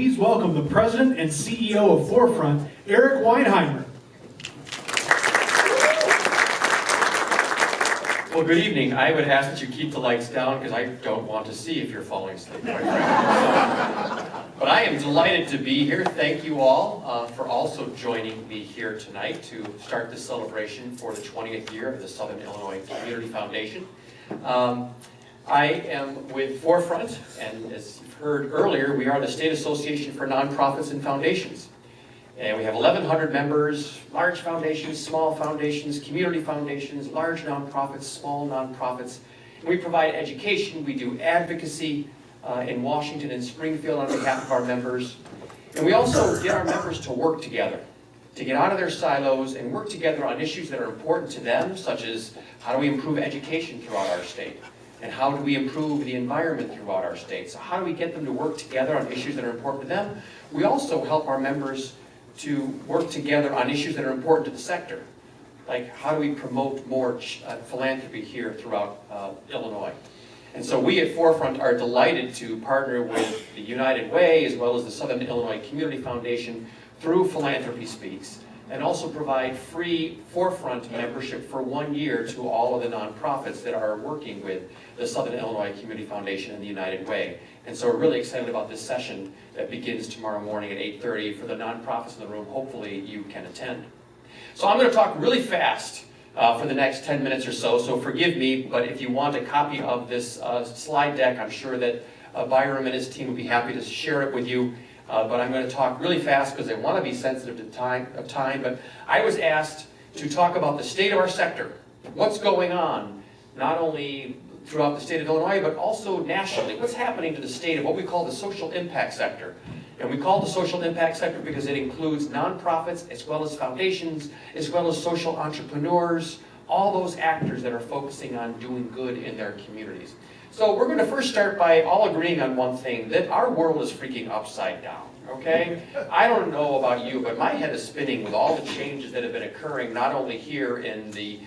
please welcome the President and CEO of Forefront, Eric Weinheimer. Well, good evening. I would ask that you keep the lights down because I don't want to see if you're falling asleep, quite frankly. But I am delighted to be here. Thank you all for also joining me here tonight to start this celebration for the 20th year of the Southern Illinois Community Foundation. I am with Forefront, and as you've heard earlier, we are the State Association for Nonprofits and Foundations. And we have 1,100 members, large foundations, small foundations, community foundations, large nonprofits, small nonprofits. And we provide education, we do advocacy in Washington and Springfield on behalf of our members. And we also get our members to work together, to get out of their silos and work together on issues that are important to them, such as how do we improve education throughout our state? And how do we improve the environment throughout our state? So how do we get them to work together on issues that are important to them? We also help our members to work together on issues that are important to the sector, like how do we promote more philanthropy here throughout Illinois. And so we at Forefront are delighted to partner with the United Way as well as the Southern Illinois Community Foundation through Philanthropy Speaks, and also provide free Forefront membership for 1 year to all of the nonprofits that are working with the Southern Illinois Community Foundation and the United Way. And so we're really excited about this session that begins tomorrow morning at 8:30. For the nonprofits in the room, hopefully you can attend. So I'm going to talk really fast for the next 10 minutes or so, so forgive me, but if you want a copy of this slide deck, I'm sure that Byram and his team will be happy to share it with you. But I'm going to talk really fast because I want to be sensitive to time. But I was asked to talk about the state of our sector, what's going on, not only throughout the state of Illinois, but also nationally. What's happening to the state of what we call the social impact sector? And we call it the social impact sector because it includes nonprofits as well as foundations, as well as social entrepreneurs, all those actors that are focusing on doing good in their communities. So we're going to first start by all agreeing on one thing, that our world is freaking upside down, okay? I don't know about you, but my head is spinning with all the changes that have been occurring, not only here in the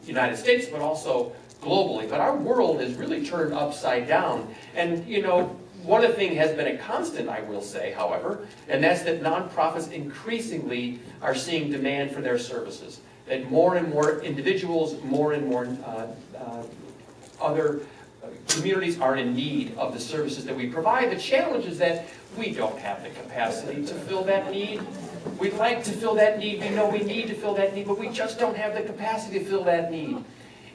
United States, but also globally. But our world is really turned upside down. And, you know, one of the things has been a constant, I will say, however, and that's that nonprofits increasingly are seeing demand for their services. That more and more individuals, more and more other communities are in need of the services that we provide. The challenge is that we don't have the capacity to fill that need. We'd like to fill that need. We know we need to fill that need, but we just don't have the capacity to fill that need.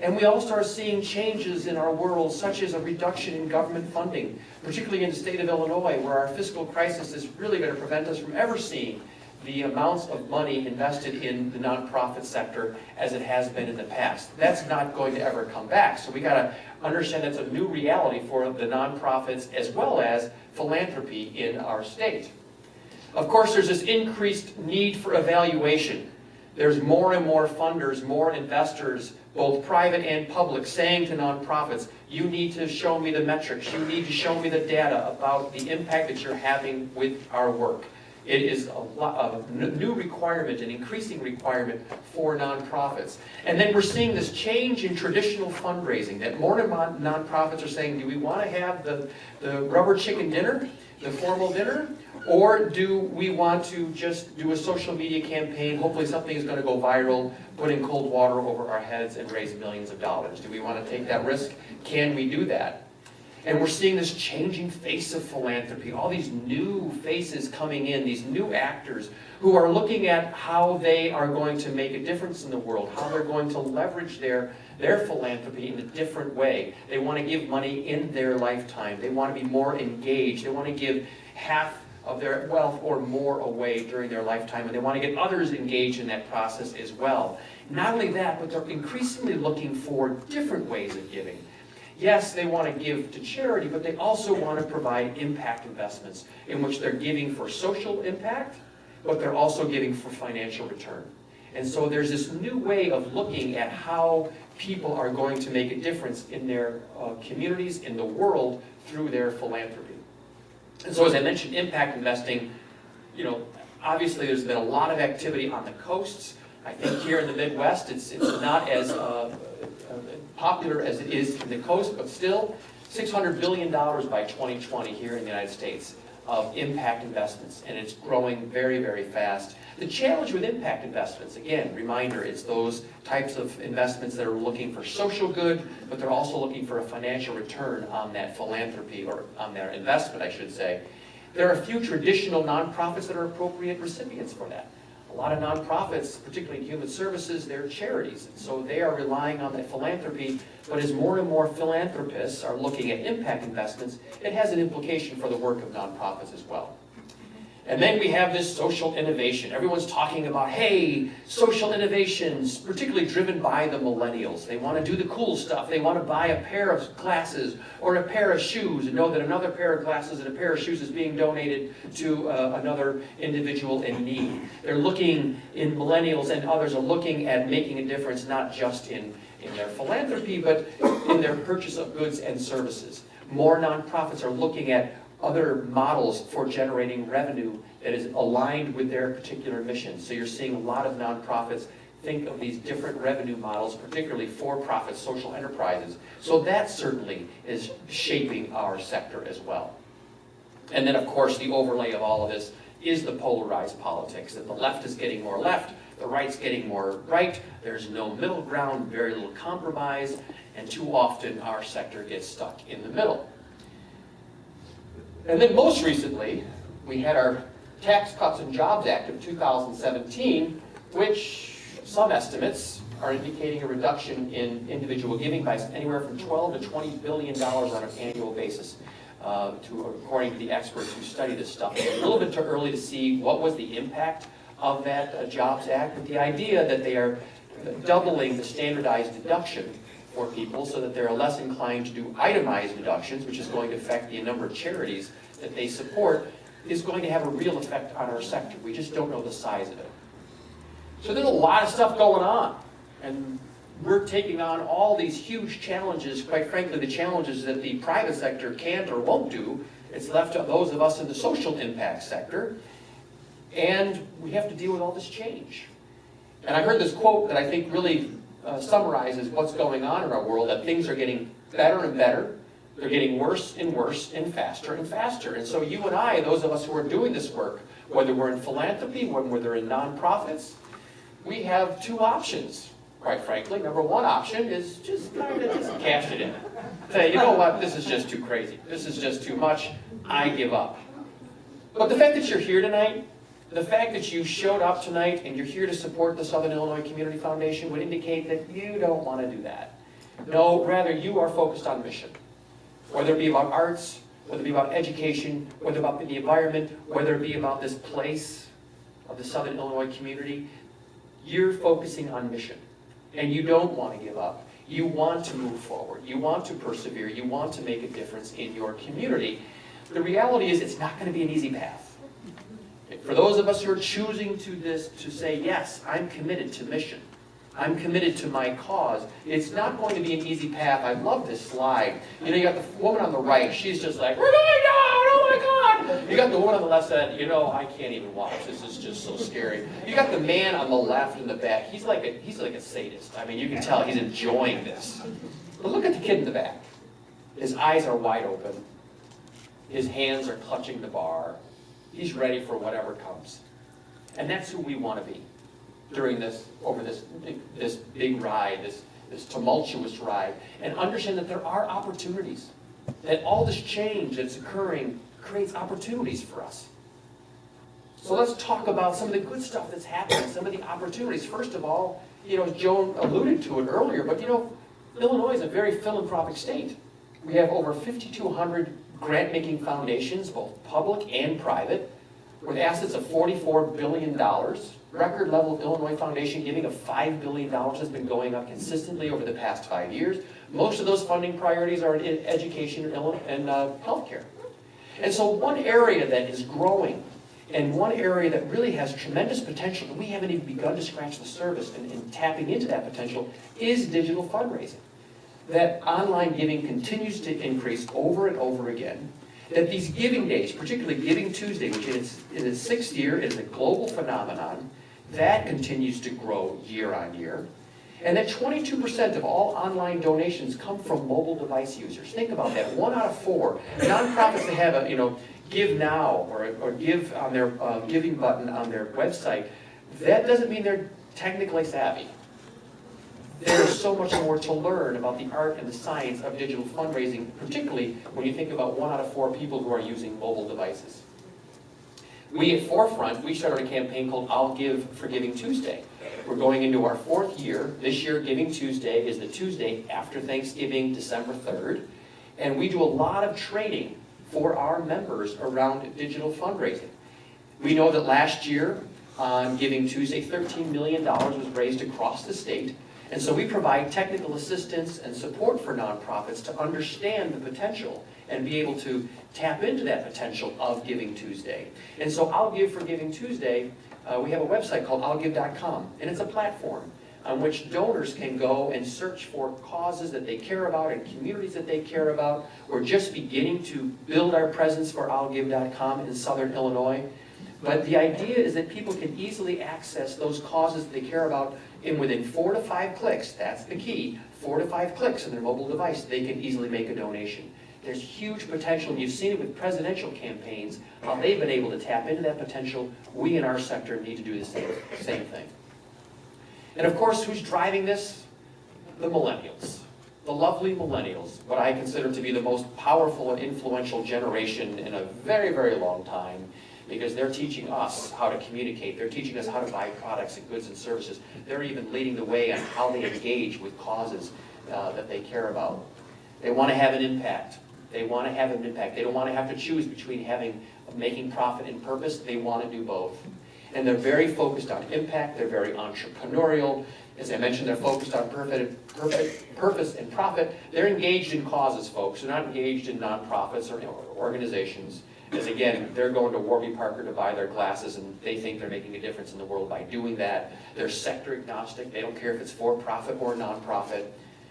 And we also are seeing changes in our world, such as a reduction in government funding, particularly in the state of Illinois, where our fiscal crisis is really going to prevent us from ever seeing the amounts of money invested in the nonprofit sector as it has been in the past. That's not going to ever come back. So we got to understand that's a new reality for the nonprofits as well as philanthropy in our state. Of course, there's this increased need for evaluation. There's more and more funders, more investors, both private and public, saying to nonprofits, you need to show me the metrics, you need to show me the data about the impact that you're having with our work. It is a new requirement, an increasing requirement for nonprofits. And then we're seeing this change in traditional fundraising, that more and more nonprofits are saying, do we want to have the rubber chicken dinner, the formal dinner, or do we want to just do a social media campaign, hopefully something is going to go viral, putting cold water over our heads and raise millions of dollars? Do we want to take that risk? Can we do that? And we're seeing this changing face of philanthropy, all these new faces coming in, these new actors who are looking at how they are going to make a difference in the world, how they're going to leverage their philanthropy in a different way. They want to give money in their lifetime. They want to be more engaged. They want to give half of their wealth or more away during their lifetime, and they want to get others engaged in that process as well. Not only that, but they're increasingly looking for different ways of giving. Yes, they want to give to charity, but they also want to provide impact investments in which they're giving for social impact, but they're also giving for financial return. And so there's this new way of looking at how people are going to make a difference in their communities, in the world, through their philanthropy. And so as I mentioned, impact investing, you know, obviously there's been a lot of activity on the coasts. I think here in the Midwest, it's not as popular as it is in the coast, but still $600 billion by 2020 here in the United States. of impact investments, and it's growing very, very fast. The challenge with impact investments, again, reminder, it's those types of investments that are looking for social good, but they're also looking for a financial return on that philanthropy, or on their investment, I should say. There are a few traditional nonprofits that are appropriate recipients for that. A lot of nonprofits, particularly in human services, they're charities, and so they are relying on that philanthropy. But as more and more philanthropists are looking at impact investments, it has an implication for the work of nonprofits as well. And then we have this social innovation. Everyone's talking about, hey, social innovations, particularly driven by the millennials. They want to do the cool stuff. They want to buy a pair of glasses or a pair of shoes and know that another pair of glasses and a pair of shoes is being donated to another individual in need. They're looking, in millennials and others are looking at making a difference, not just in their philanthropy, but in their purchase of goods and services. More nonprofits are looking at other models for generating revenue that is aligned with their particular mission. So you're seeing a lot of nonprofits think of these different revenue models, particularly for-profit social enterprises. So that certainly is shaping our sector as well. And then, of course, the overlay of all of this is the polarized politics, that the left is getting more left, the right's getting more right, there's no middle ground, very little compromise, and too often our sector gets stuck in the middle. And then most recently, we had our Tax Cuts and Jobs Act of 2017, which some estimates are indicating a reduction in individual giving by anywhere from $12 to $20 billion on an annual basis, according to the experts who study this stuff. It's a little bit too early to see what was the impact of that Jobs Act, but the idea that they are doubling the standardized deduction for people so that they're less inclined to do itemized deductions, which is going to affect the number of charities that they support, is going to have a real effect on our sector. We just don't know the size of it. So there's a lot of stuff going on, and we're taking on all these huge challenges. Quite frankly, the challenges that the private sector can't or won't do, it's left to those of us in the social impact sector, and we have to deal with all this change. And I heard this quote that I think really summarizes what's going on in our world, that things are getting better and better, they're getting worse and worse and faster and faster. And so you and I, those of us who are doing this work, whether we're in philanthropy, whether we're in nonprofits, we have two options, quite frankly. Number one option is just kind of just cash it in. Say, you know what, this is just too crazy. This is just too much. I give up. But the fact that you're here tonight, the fact that you showed up tonight and you're here to support the Southern Illinois Community Foundation would indicate that you don't want to do that. No, rather you are focused on mission. Whether it be about arts, whether it be about education, whether it be about the environment, whether it be about this place of the Southern Illinois community, you're focusing on mission. And you don't want to give up. You want to move forward. You want to persevere. You want to make a difference in your community. The reality is it's not going to be an easy path. For those of us who are choosing to say, yes, I'm committed to mission, I'm committed to my cause, it's not going to be an easy path. I love this slide. You know, you got the woman on the right, she's just like, we're going down, oh my God. You got the woman on the left side, you know, I can't even watch, this is just so scary. You got the man on the left in the back, he's like a sadist. I mean, you can tell he's enjoying this. But look at the kid in the back. His eyes are wide open. His hands are clutching the bar. He's ready for whatever comes. And that's who we want to be during this big ride, this tumultuous ride. And understand that there are opportunities. That all this change that's occurring creates opportunities for us. So let's talk about some of the good stuff that's happening, some of the opportunities. First of all, you know, Joan alluded to it earlier, but you know, Illinois is a very philanthropic state. We have over 5,200 grant-making foundations, both public and private, with assets of $44 billion. Record level of Illinois Foundation giving of $5 billion has been going up consistently over the past 5 years. Most of those funding priorities are in education and healthcare. And so one area that is growing, and one area that really has tremendous potential, that we haven't even begun to scratch the surface in tapping into that potential, is digital fundraising. That online giving continues to increase over and over again. That these giving days, particularly Giving Tuesday, which is in its 6th year, is a global phenomenon, that continues to grow year on year. And that 22% of all online donations come from mobile device users. Think about that, 1 out of 4. Nonprofits that have give now or give on their giving button on their website, that doesn't mean they're technically savvy. There's so much more to learn about the art and the science of digital fundraising, particularly when you think about 1 out of 4 people who are using mobile devices. We at Forefront, we started a campaign called I'll Give for Giving Tuesday. We're going into our 4th year. This year, Giving Tuesday is the Tuesday after Thanksgiving, December 3rd. And we do a lot of training for our members around digital fundraising. We know that last year on Giving Tuesday, $13 million was raised across the state. And so we provide technical assistance and support for nonprofits to understand the potential and be able to tap into that potential of Giving Tuesday. And so I'll Give for Giving Tuesday, we have a website called illgive.com, and it's a platform on which donors can go and search for causes that they care about and communities that they care about. We're just beginning to build our presence for illgive.com in Southern Illinois. But the idea is that people can easily access those causes that they care about within 4 to 5 clicks. That's the key. 4 to 5 clicks on their mobile device, they can easily make a donation. There's huge potential, and you've seen it with presidential campaigns, how they've been able to tap into that potential. We in our sector need to do the same thing. And of course, who's driving this? The millennials. The lovely millennials, what I consider to be the most powerful and influential generation in a very, very long time, because they're teaching us how to communicate. They're teaching us how to buy products and goods and services. They're even leading the way on how they engage with causes that they care about. They want to have an impact. They want to have an impact. They don't want to have to choose between making profit and purpose. They want to do both. And they're very focused on impact. They're very entrepreneurial. As I mentioned, they're focused on purpose and profit. They're engaged in causes, folks. They're not engaged in nonprofits or organizations. As again, they're going to Warby Parker to buy their glasses, and they think they're making a difference in the world by doing that. They're sector agnostic. They don't care if it's for-profit or nonprofit.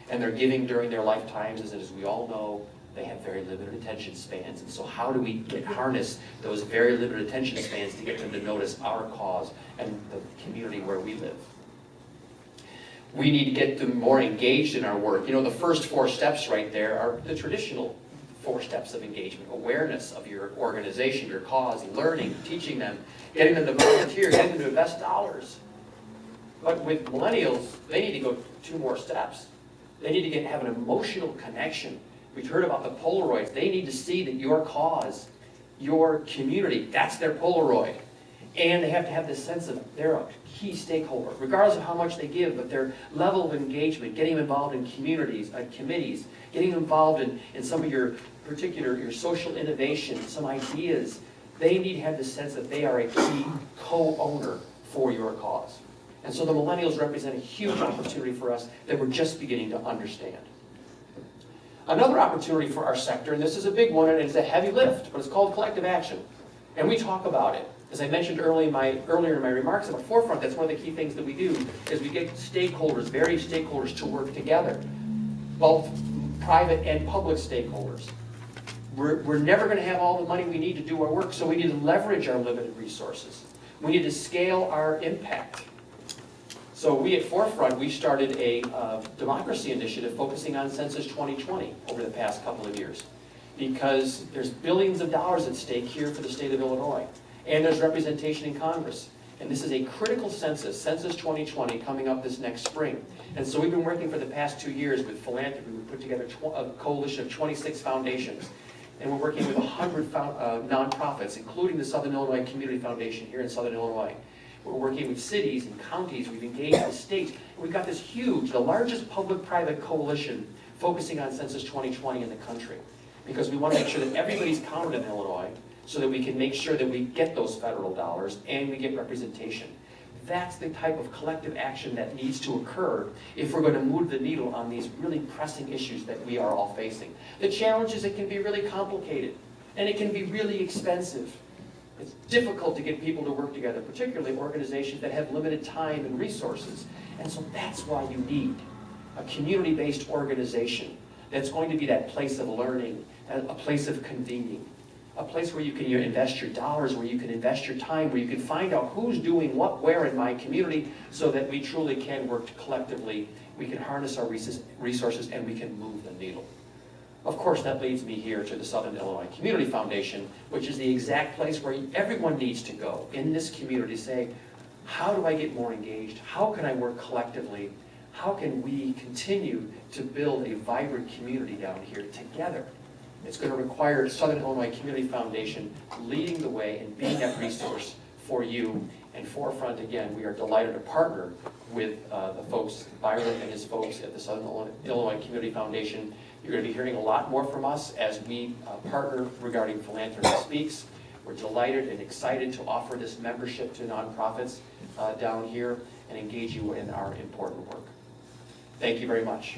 And they're giving during their lifetimes, as we all know, they have very limited attention spans. And so how do we harness those very limited attention spans to get them to notice our cause and the community where we live? We need to get them more engaged in our work. You know, the first 4 steps right there are the traditional 4 steps of engagement: awareness of your organization, your cause, learning, teaching them, getting them to volunteer, getting them to invest dollars. But with millennials, they need to go 2 more steps. They need to have an emotional connection. We've heard about the Polaroids. They need to see that your cause, your community, that's their Polaroid. And they have to have this sense of they're a key stakeholder, regardless of how much they give, but their level of engagement, getting them involved in communities, committees, getting them involved in some of your social innovation, some ideas. They need to have the sense that they are a key co-owner for your cause. And so the millennials represent a huge opportunity for us that we're just beginning to understand. Another opportunity for our sector, and this is a big one, and it's a heavy lift, but it's called collective action. And we talk about it. As I mentioned earlier in my remarks about Forefront, that's one of the key things that we do, is we get stakeholders, various stakeholders, to work together, both private and public stakeholders. We're never going to have all the money we need to do our work, so we need to leverage our limited resources. We need to scale our impact. So we at Forefront, we started a democracy initiative focusing on Census 2020 over the past couple of years, because there's billions of dollars at stake here for the state of Illinois, and there's representation in Congress. And this is a critical census, Census 2020, coming up this next spring. And so we've been working for the past 2 years with Philanthropy. We put together a coalition of 26 foundations, and we're working with 100 nonprofits, including the Southern Illinois Community Foundation here in Southern Illinois. We're working with cities and counties. We've engaged with states. We've got this huge, the largest public-private coalition focusing on Census 2020 in the country, because we want to make sure that everybody's counted in Illinois so that we can make sure that we get those federal dollars and we get representation. That's the type of collective action that needs to occur if we're going to move the needle on these really pressing issues that we are all facing. The challenge is it can be really complicated, and it can be really expensive. It's difficult to get people to work together, particularly organizations that have limited time and resources. And so that's why you need a community-based organization that's going to be that place of learning, a place of convening, a place where you can invest your dollars, where you can invest your time, where you can find out who's doing what, where in my community, so that we truly can work collectively. We can harness our resources and we can move the needle. Of course, that leads me here to the Southern Illinois Community Foundation, which is the exact place where everyone needs to go in this community to say, how do I get more engaged? How can I work collectively? How can we continue to build a vibrant community down here together? It's going to require Southern Illinois Community Foundation leading the way and being that resource for you. And Forefront, again, we are delighted to partner with the folks, Byron and his folks at the Southern Illinois Community Foundation. You're going to be hearing a lot more from us as we partner regarding Philanthropy Speaks. We're delighted and excited to offer this membership to nonprofits down here and engage you in our important work. Thank you very much.